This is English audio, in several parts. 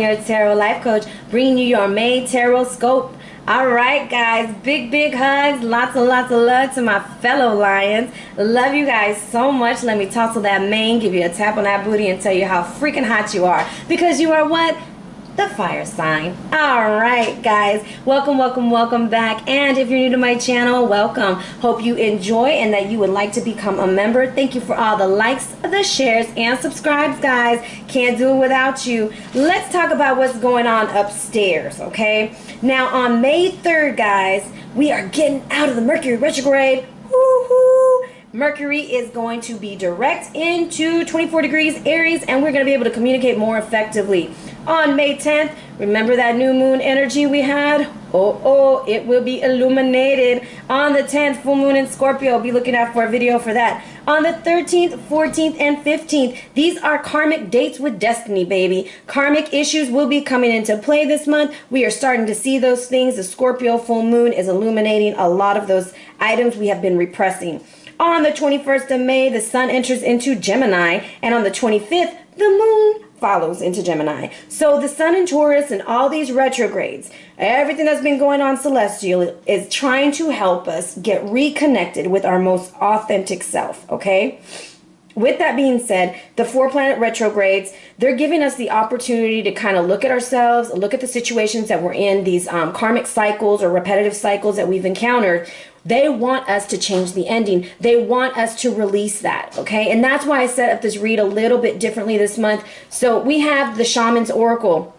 your tarot life coach, bringing you your May tarot scope. All right, guys, big hugs, lots and lots of love to my fellow lions. Love you guys so much. Let me tussle that mane, give you a tap on that booty, and tell you how freaking hot you are, because you are what? The fire sign. All right, guys, welcome back. And if you're new to my channel, welcome. Hope you enjoy and that you would like to become a member. Thank you for all the likes, the shares, and subscribes, guys. Can't do it without you. Let's talk about what's going on upstairs, okay? Now, on May 3rd, guys, we are getting out of the Mercury retrograde. Woo-hoo! Mercury is going to be direct into 24 degrees Aries, and we're going to be able to communicate more effectively. On May 10th, remember that new moon energy we had? Oh, it will be illuminated. On the 10th, full moon in Scorpio. Be looking out for a video for that. On the 13th, 14th, and 15th, these are karmic dates with destiny, baby. Karmic issues will be coming into play this month. We are starting to see those things. The Scorpio full moon is illuminating a lot of those items we have been repressing. On the 21st of May, the sun enters into Gemini, and on the 25th, the moon follows into Gemini. So the sun in Taurus and all these retrogrades, everything that's been going on celestial is trying to help us get reconnected with our most authentic self, okay? With that being said, the 4-planet retrogrades, they're giving us the opportunity to kind of look at ourselves, look at the situations that we're in, these karmic cycles or repetitive cycles that we've encountered. They want us to change the ending. They want us to release that, okay? And that's why I set up this read a little bit differently this month. So we have the Shamans Oracle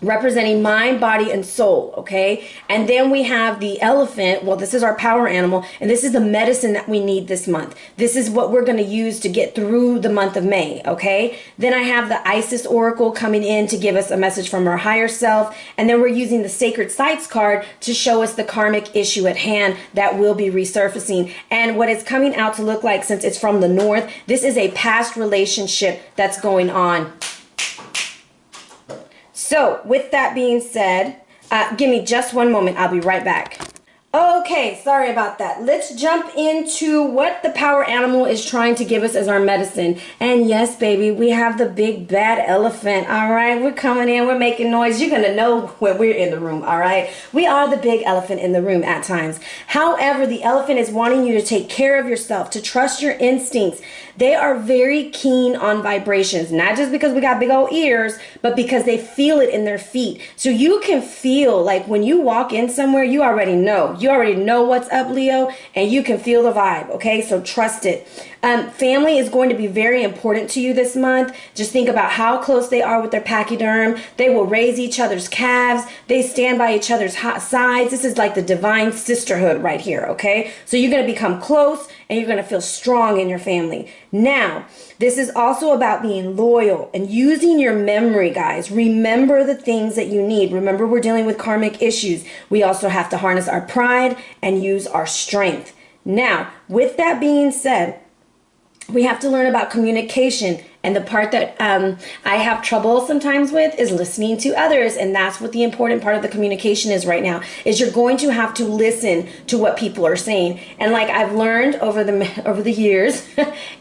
representing mind, body, and soul, okay? And then we have the elephant. Well, this is our power animal, and this is the medicine that we need this month. This is what we're going to use to get through the month of May, okay? Then I have the Isis Oracle coming in to give us a message from our higher self, and then we're using the Sacred Sites card to show us the karmic issue at hand that will be resurfacing. And what it's coming out to look like, since it's from the north, this is a past relationship that's going on. So, with that being said, give me just one moment. I'll be right back. Okay, sorry about that. Let's jump into what the power animal is trying to give us as our medicine. And yes, baby, we have the big bad elephant. All right, we're coming in, we're making noise. You're going to know when we're in the room, all right? We are the big elephant in the room at times. However, the elephant is wanting you to take care of yourself, to trust your instincts. They are very keen on vibrations, not just because we got big old ears, but because they feel it in their feet. So you can feel like when you walk in somewhere, you already know. You already know what's up, Leo, and you can feel the vibe, okay? So trust it. Family is going to be very important to you this month. Just think about how close they are with their pachyderm. They will raise each other's calves. They stand by each other's sides. This is like the divine sisterhood right here, okay? So you're going to become close and you're going to feel strong in your family. Now, this is also about being loyal and using your memory, guys. Remember the things that you need. Remember, we're dealing with karmic issues. We also have to harness our pride and use our strength. Now, with that being said, we have to learn about communication, and the part that I have trouble sometimes with is listening to others, and that's what the important part of the communication is right now, is you're going to have to listen to what people are saying. And like I've learned over the years,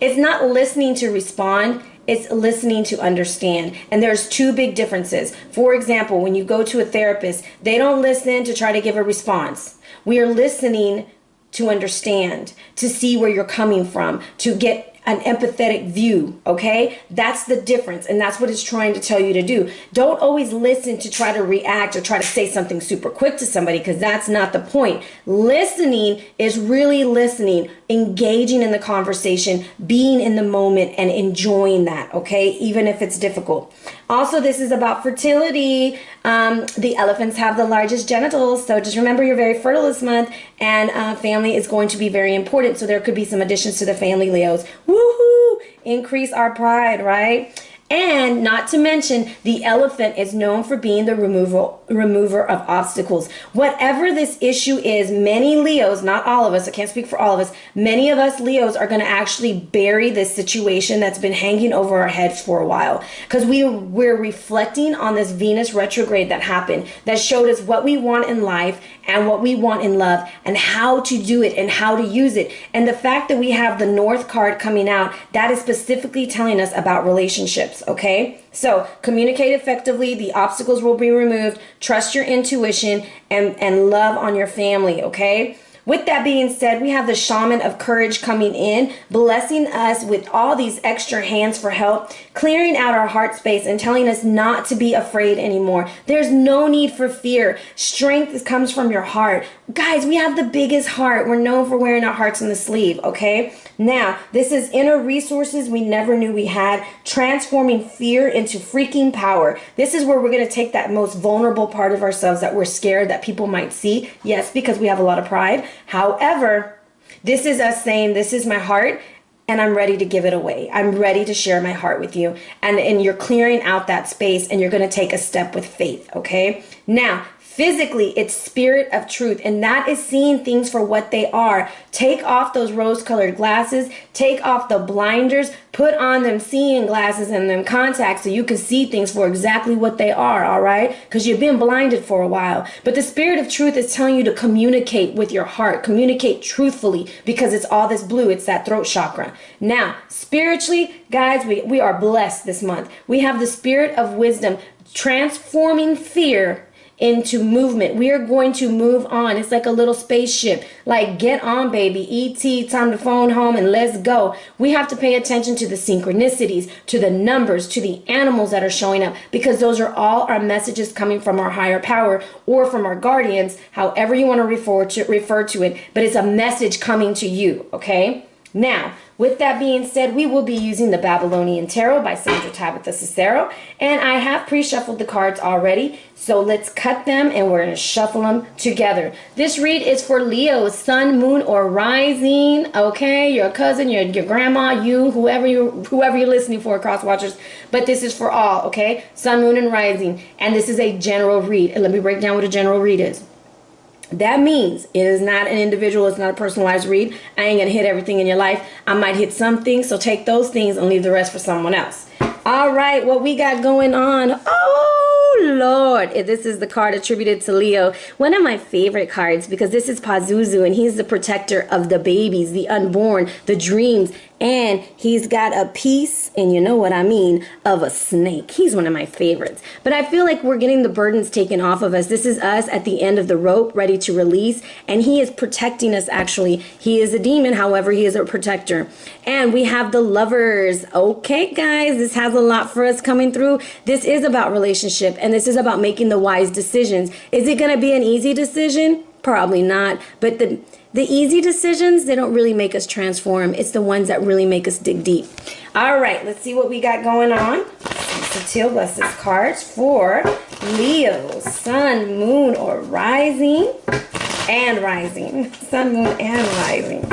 it's not listening to respond, it's listening to understand. And there's two big differences. For example, when you go to a therapist, they don't listen to try to give a response. We are listening to understand, to see where you're coming from, to get an empathetic view, okay? That's the difference, and that's what it's trying to tell you to do. Don't always listen to try to react or try to say something super quick to somebody, because that's not the point. Listening is really listening, engaging in the conversation, being in the moment, and enjoying that, okay? Even if it's difficult. Also, this is about fertility. The elephants have the largest genitals, so just remember you're very fertile this month, and family is going to be very important. So there could be some additions to the family, Leos. Woohoo! Increase our pride, right? And not to mention, the elephant is known for being the remover of obstacles. Whatever this issue is, many Leos, not all of us, I can't speak for all of us, many of us Leos are going to actually bury this situation that's been hanging over our heads for a while. Because we're reflecting on this Venus retrograde that happened, that showed us what we want in life and what we want in love and how to do it and how to use it. And the fact that we have the North card coming out, that is specifically telling us about relationships, okay? So communicate effectively. The obstacles will be removed. Trust your intuition and love on your family, okay? With that being said, we have the shaman of courage coming in, blessing us with all these extra hands for help, clearing out our heart space and telling us not to be afraid anymore. There's no need for fear. Strength comes from your heart. Guys, we have the biggest heart. We're known for wearing our hearts on the sleeve, okay? Now, this is inner resources we never knew we had, transforming fear into freaking power. This is where we're going to take that most vulnerable part of ourselves that we're scared that people might see. Yes, because we have a lot of pride. However, this is us saying, this is my heart, and I'm ready to give it away. I'm ready to share my heart with you. And you're clearing out that space, and you're going to take a step with faith, okay? Now, physically, it's spirit of truth, and that is seeing things for what they are. Take off those rose-colored glasses, take off the blinders, put on them seeing glasses and them contacts so you can see things for exactly what they are, all right? Because you've been blinded for a while. But the spirit of truth is telling you to communicate with your heart, communicate truthfully, because it's all this blue, it's that throat chakra. Now, spiritually, guys, we are blessed this month. We have the spirit of wisdom transforming fear into movement. We are going to move on. It's like a little spaceship. Like, get on, baby. E.T., time to phone home and let's go. We have to pay attention to the synchronicities, to the numbers, to the animals that are showing up, because those are all our messages coming from our higher power or from our guardians, however you want to refer to it. But it's a message coming to you, okay? Now, with that being said, we will be using the Babylonian Tarot by Sandra, Tabatha, Cicero, and I have pre-shuffled the cards already, so let's cut them and we're going to shuffle them together. This read is for Leo, sun, moon, or rising, okay? Your cousin, your grandma, you, whoever you're listening for, cross watchers, but this is for all, okay? Sun, moon, and rising, and this is a general read, and let me break down what a general read is. That means it is not an individual, it's not a personalized read. I ain't gonna hit everything in your life. I might hit some things, so take those things and leave the rest for someone else. All right, what we got going on? Oh, Lord. This is the card attributed to Leo. One of my favorite cards, because this is Pazuzu, and he's the protector of the babies, the unborn, the dreams. And he's got a piece, and you know what I mean, of a snake. He's one of my favorites. But I feel like we're getting the burdens taken off of us. This is us at the end of the rope, ready to release. And he is protecting us, actually. He is a demon, however, he is a protector. And we have the lovers. Okay, guys, this has a lot for us coming through. This is about relationship, and this is about making the wise decisions. Is it going to be an easy decision? Probably not. But the easy decisions, they don't really make us transform. It's the ones that really make us dig deep. All right, let's see what we got going on. Teal blesses cards for Leo, sun, moon, or rising, and rising. Sun, moon, and rising.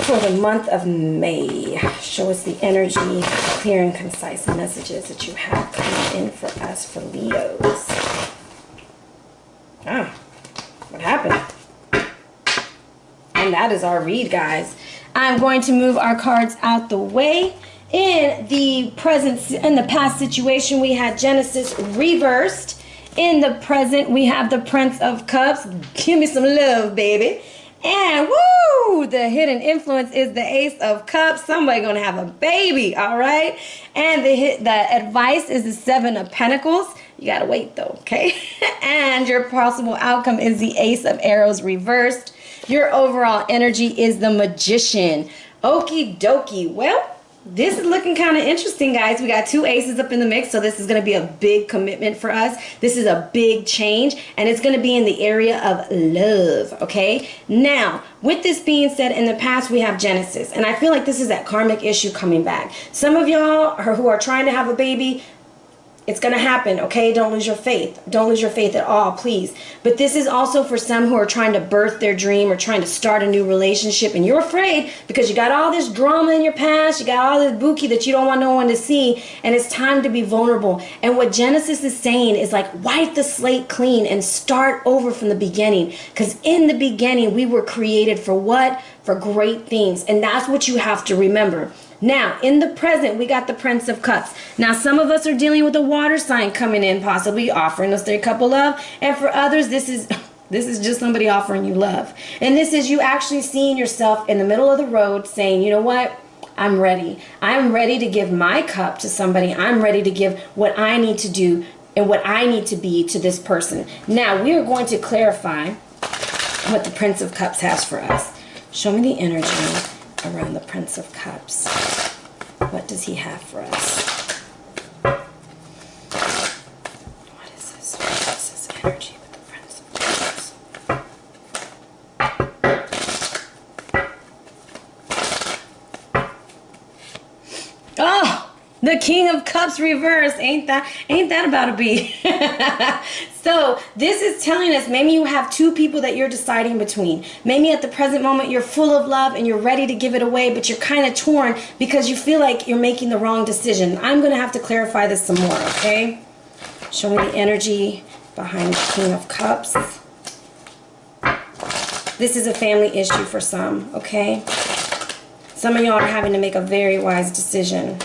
For the month of May, show us the energy, clear and concise messages that you have coming in for us for Leos. Ah, what happened? And that is our read, guys. I'm going to move our cards out the way. In the past situation, we had Genesis reversed. In the present, we have the Prince of Cups. Give me some love, baby. And woo, the hidden influence is the Ace of Cups. Somebody gonna have a baby, all right? And the advice is the Seven of Pentacles. You gotta wait though, okay? And your possible outcome is the Ace of Arrows reversed. Your overall energy is the Magician. Okie dokie. Well, this is looking kind of interesting, guys. We got two aces up in the mix, so this is going to be a big commitment for us. This is a big change, and it's going to be in the area of love, okay? Now, with this being said, in the past, we have Genesis, and I feel like this is that karmic issue coming back. Some of y'all who are trying to have a baby, it's going to happen, okay? Don't lose your faith. Don't lose your faith at all, please. But this is also for some who are trying to birth their dream or trying to start a new relationship, and you're afraid because you got all this drama in your past, you got all this bookie that you don't want no one to see, and it's time to be vulnerable. And what Genesis is saying is like, wipe the slate clean and start over from the beginning, because in the beginning, we were created for what? For great things, and that's what you have to remember. Now, in the present, we got the Prince of Cups. Now, some of us are dealing with a water sign coming in, possibly offering us their cup of love. And for others, this is just somebody offering you love. And this is you actually seeing yourself in the middle of the road saying, you know what? I'm ready. I'm ready to give my cup to somebody. I'm ready to give what I need to do and what I need to be to this person. Now, we are going to clarify what the Prince of Cups has for us. Show me the energy around the Prince of Cups. What does he have for us? What is this? What is this energy with the Prince of Cups? Oh! The King of Cups reversed. Ain't that about to be? So this is telling us maybe you have two people that you're deciding between. Maybe at the present moment you're full of love and you're ready to give it away, but you're kind of torn because you feel like you're making the wrong decision. I'm going to have to clarify this some more, okay? Show me the energy behind the King of Cups. This is a family issue for some, okay? Some of y'all are having to make a very wise decision.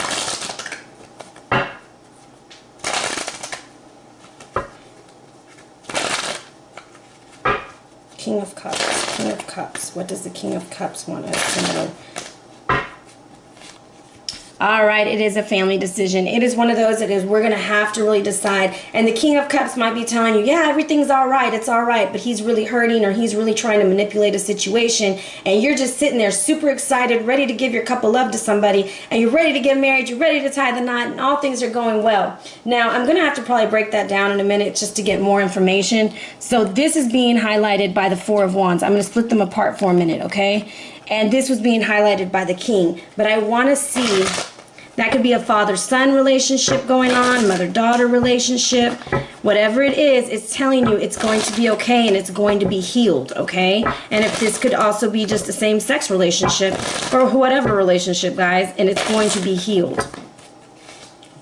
King of Cups, King of Cups. What does the King of Cups want us to know? All right, it is a family decision. It is one of those that is we're going to have to really decide. And the King of Cups might be telling you, yeah, everything's all right. It's all right. But he's really hurting or he's really trying to manipulate a situation. And you're just sitting there super excited, ready to give your cup of love to somebody. And you're ready to get married. You're ready to tie the knot. And all things are going well. Now, I'm going to have to probably break that down in a minute just to get more information. So this is being highlighted by the Four of Wands. I'm going to split them apart for a minute, okay? And this was being highlighted by the King. But I want to see, that could be a father-son relationship going on, mother-daughter relationship. Whatever it is, it's telling you it's going to be okay and it's going to be healed, okay? And if this could also be just a same-sex relationship or whatever relationship, guys, and it's going to be healed.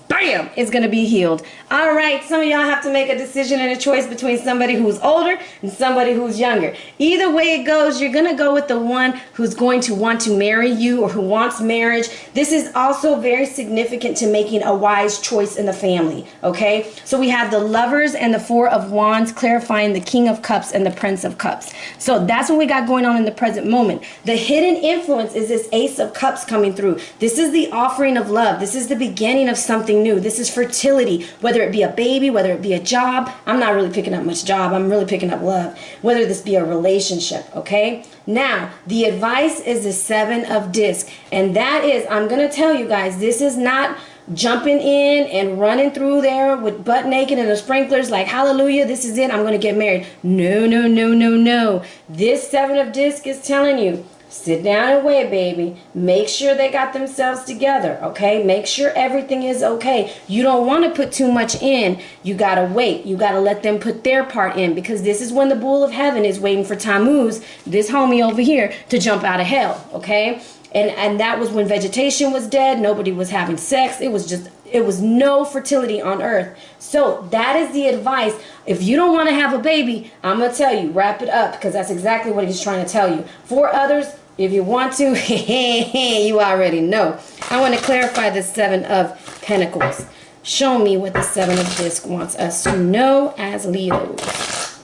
Bam! It's going to be healed. All right, some of y'all have to make a decision and a choice between somebody who's older and somebody who's younger. Either way it goes, you're going to go with the one who's going to want to marry you or who wants marriage. This is also very significant to making a wise choice in the family, okay? So we have the Lovers and the Four of Wands clarifying the King of Cups and the Prince of Cups. So that's what we got going on in the present moment. The hidden influence is this Ace of Cups coming through. This is the offering of love. This is the beginning of something new. This is fertility, whether it be a baby, whether it be a job. I'm not really picking up much job. I'm really picking up love. Whether this be a relationship, okay? Now, the advice is the Seven of Discs. And that is, I'm going to tell you guys, this is not jumping in and running through there with butt naked and the sprinklers like, hallelujah, this is it. I'm going to get married. No, no, no, no, no. This Seven of Discs is telling you, sit down and wait, baby. Make sure they got themselves together, okay? Make sure everything is okay. You don't want to put too much in. You got to wait. You got to let them put their part in because this is when the Bull of Heaven is waiting for Tammuz, this homie over here, to jump out of hell, okay? And that was when vegetation was dead. Nobody was having sex. It was no fertility on earth. So that is the advice. If you don't want to have a baby, I'm going to tell you, wrap it up because that's exactly what he's trying to tell you. For others, if you want to, you already know. I want to clarify the Seven of Pentacles. Show me what the Seven of Discs wants us to know as Leos.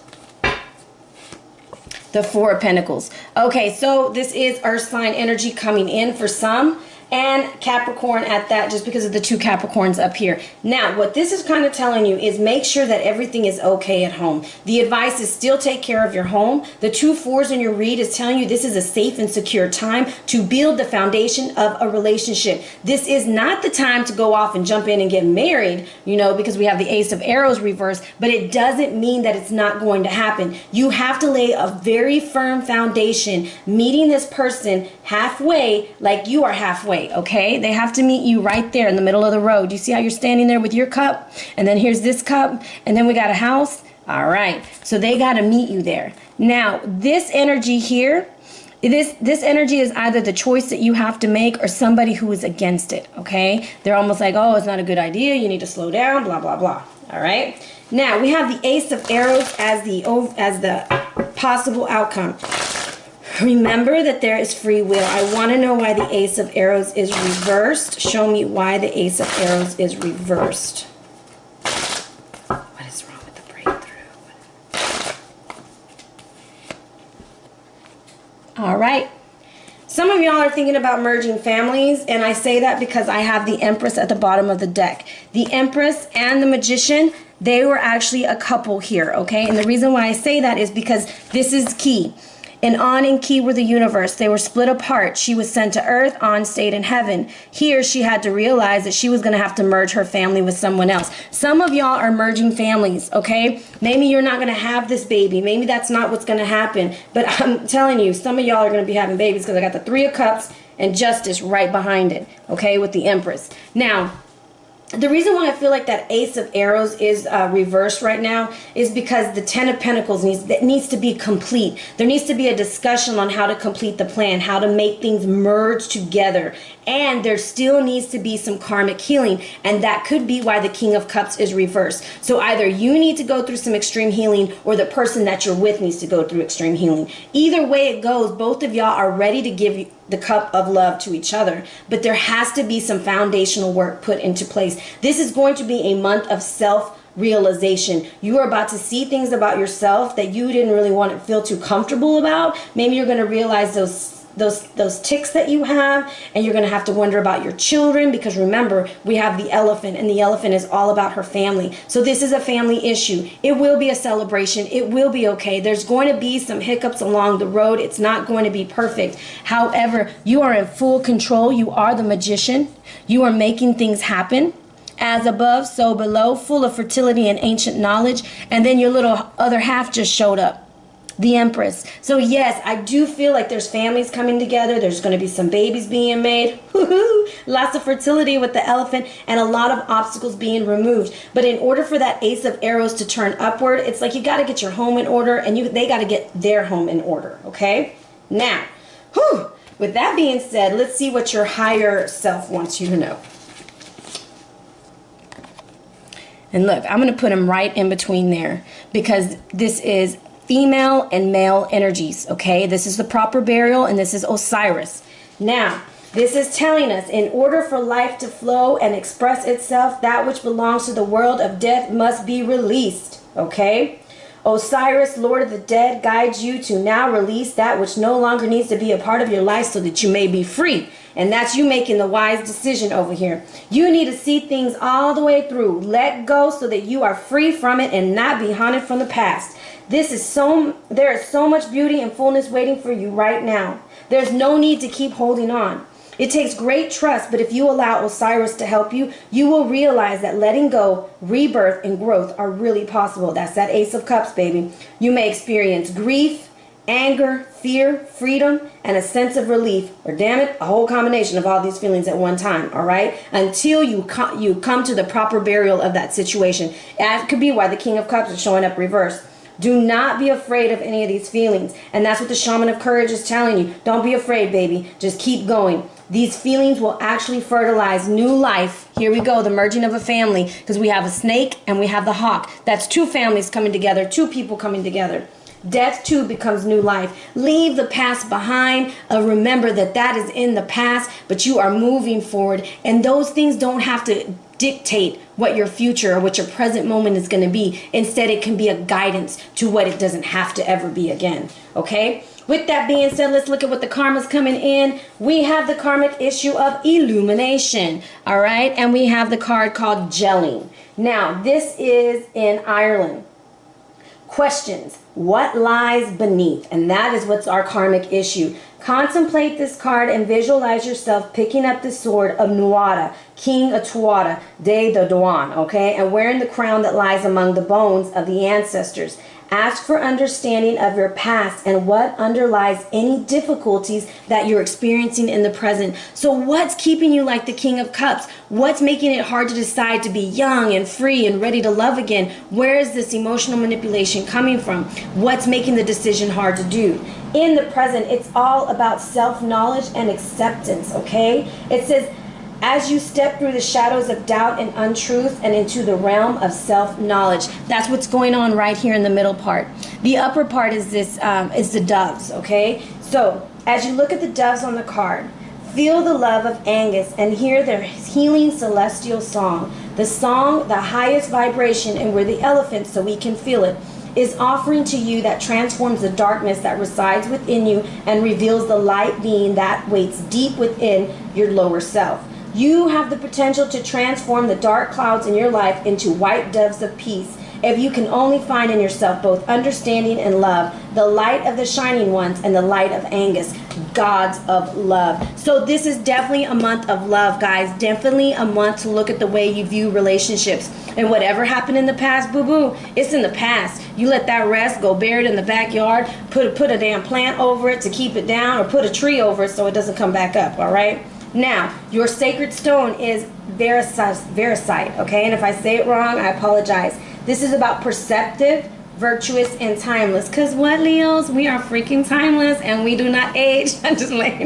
The Four of Pentacles. Okay, so this is Earth sign energy coming in for some. And Capricorn at that, just because of the two Capricorns up here. Now, what this is kind of telling you is make sure that everything is okay at home. The advice is still take care of your home. The two fours in your read is telling you this is a safe and secure time to build the foundation of a relationship. This is not the time to go off and jump in and get married, you know, because we have the Ace of Arrows reversed, but it doesn't mean that it's not going to happen. You have to lay a very firm foundation, meeting this person halfway like you are halfway. Okay, they have to meet you right there in the middle of the road. You see how you're standing there with your cup, and then here's this cup, and then we got a house. All right, so they got to meet you there. Now, this energy here, this energy is either the choice that you have to make or somebody who is against it. Okay, they're almost like, oh, it's not a good idea. You need to slow down. Blah blah blah. All right. Now we have the Ace of Arrows as the possible outcome. Remember that there is free will. I want to know why the Ace of Arrows is reversed. Show me why the Ace of Arrows is reversed. What is wrong with the breakthrough? All right. Some of y'all are thinking about merging families, and I say that because I have the Empress at the bottom of the deck. The Empress and the Magician, they were actually a couple here, okay? And the reason why I say that is because this is key. And On and Ki were the universe. They were split apart. She was sent to Earth, On stayed in heaven. Here, she had to realize that she was going to have to merge her family with someone else. Some of y'all are merging families, okay? Maybe you're not going to have this baby. Maybe that's not what's going to happen. But I'm telling you, some of y'all are going to be having babies because I got the Three of Cups and Justice right behind it, okay, with the Empress. Now, the reason why I feel like that Ace of Arrows is reversed right now is because the Ten of Pentacles needs to be complete. There needs to be a discussion on how to complete the plan, how to make things merge together. And there still needs to be some karmic healing. And that could be why the King of Cups is reversed. So either you need to go through some extreme healing or the person that you're with needs to go through extreme healing. Either way it goes, both of y'all are ready to give the cup of love to each other. But there has to be some foundational work put into place. This is going to be a month of self-realization. You are about to see things about yourself that you didn't really want to feel too comfortable about. Maybe you're going to realize those tics that you have, and you're going to have to wonder about your children, because remember, we have the elephant, and the elephant is all about her family. So this is a family issue. It will be a celebration. It will be okay. There's going to be some hiccups along the road. It's not going to be perfect. However, you are in full control. You are the magician. You are making things happen. As above, so below, full of fertility and ancient knowledge. And then your little other half just showed up. The Empress. So yes, I do feel like there's families coming together. There's going to be some babies being made. Lots of fertility with the elephant, and a lot of obstacles being removed. But in order for that Ace of Arrows to turn upward, it's like you got to get your home in order, and they got to get their home in order. Okay? Now, with that being said, let's see what your higher self wants you to know. And look, I'm going to put them right in between there, because this is female and male energies, okay? This is the proper burial, and this is Osiris. Now, this is telling us, in order for life to flow and express itself, that which belongs to the world of death must be released, okay? Osiris, Lord of the Dead, guides you to now release that which no longer needs to be a part of your life so that you may be free. And that's you making the wise decision over here. You need to see things all the way through. Let go so that you are free from it and not be haunted from the past. There is so much beauty and fullness waiting for you right now. There's no need to keep holding on. It takes great trust, but if you allow Osiris to help you, you will realize that letting go, rebirth, and growth are really possible. That's that Ace of Cups, baby. You may experience grief, anger, fear, freedom, and a sense of relief, or damn it, a whole combination of all these feelings at one time, all right? Until you come to the proper burial of that situation. That could be why the King of Cups is showing up reversed. Do not be afraid of any of these feelings. And that's what the Shaman of Courage is telling you. Don't be afraid, baby. Just keep going. These feelings will actually fertilize new life. Here we go, the merging of a family, because we have a snake and we have the hawk. That's two families coming together, two people coming together. Death too becomes new life. Leave the past behind. Remember that that is in the past, but you are moving forward. And those things don't have to dictate what your future or what your present moment is going to be. Instead, it can be a guidance to what it doesn't have to ever be again. Okay? With that being said, let's look at what the karma's coming in. We have the karmic issue of illumination. All right? And we have the card called gelling. Now, this is in Ireland. Questions. What lies beneath? And that is what's our karmic issue. Contemplate this card and visualize yourself picking up the sword of Nuada, King of Tuatha, de the Dawn, okay? And wearing the crown that lies among the bones of the ancestors. Ask for understanding of your past and what underlies any difficulties that you're experiencing in the present. So what's keeping you like the King of Cups? What's making it hard to decide to be young and free and ready to love again? Where is this emotional manipulation coming from? What's making the decision hard to do? In the present, it's all about self-knowledge and acceptance, okay? It says, as you step through the shadows of doubt and untruth and into the realm of self-knowledge. That's what's going on right here in the middle part. The upper part is this, is the doves, okay? So, as you look at the doves on the card, feel the love of Angus and hear their healing celestial song. The song, the highest vibration, and we're the elephants so we can feel it. is offering to you that transforms the darkness that resides within you and reveals the light being that waits deep within your lower self. You have the potential to transform the dark clouds in your life into white doves of peace if you can only find in yourself both understanding and love, the light of the shining ones and the light of Angus, gods of love. So this is definitely a month of love, guys. Definitely a month to look at the way you view relationships. And whatever happened in the past, boo-boo, it's in the past. You let that rest, go bury it in the backyard, put a damn plant over it to keep it down, or put a tree over it so it doesn't come back up, all right? Now, your sacred stone is Veracite, okay? And if I say it wrong, I apologize. This is about perceptive, virtuous, and timeless. Because what, Leos? We are freaking timeless and we do not age. I'm just like,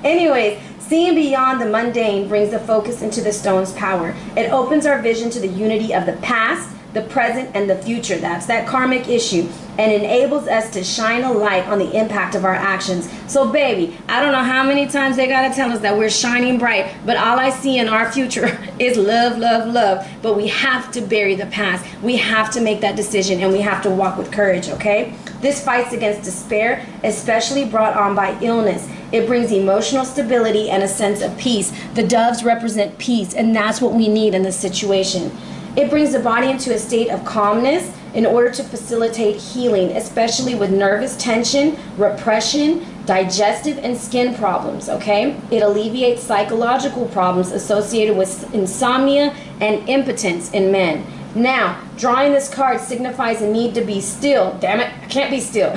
anyways, seeing beyond the mundane brings the focus into the stone's power. It opens our vision to the unity of the past, the present, and the future. That's that karmic issue, and enables us to shine a light on the impact of our actions. So baby, I don't know how many times they gotta tell us that we're shining bright, but all I see in our future is love, love, love. But we have to bury the past. We have to make that decision, and we have to walk with courage, okay? This fights against despair, especially brought on by illness. It brings emotional stability and a sense of peace. The doves represent peace, and that's what we need in this situation. It brings the body into a state of calmness in order to facilitate healing, especially with nervous tension, repression, digestive and skin problems, okay? It alleviates psychological problems associated with insomnia and impotence in men. Now, drawing this card signifies a need to be still, damn it, I can't be still,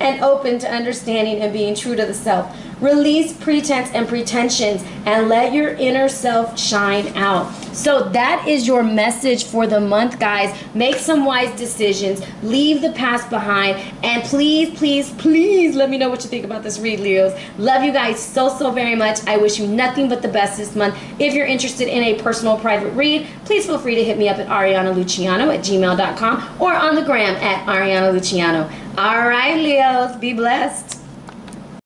and open to understanding and being true to the self. Release pretense and pretensions and let your inner self shine out. So that is your message for the month, guys. Make some wise decisions. Leave the past behind. And please, please, please let me know what you think about this read, Leos. Love you guys so, so very much. I wish you nothing but the best this month. If you're interested in a personal private read, please feel free to hit me up at arianaluciano@gmail.com or on the gram at Ariana Luciano. All right, Leos, be blessed.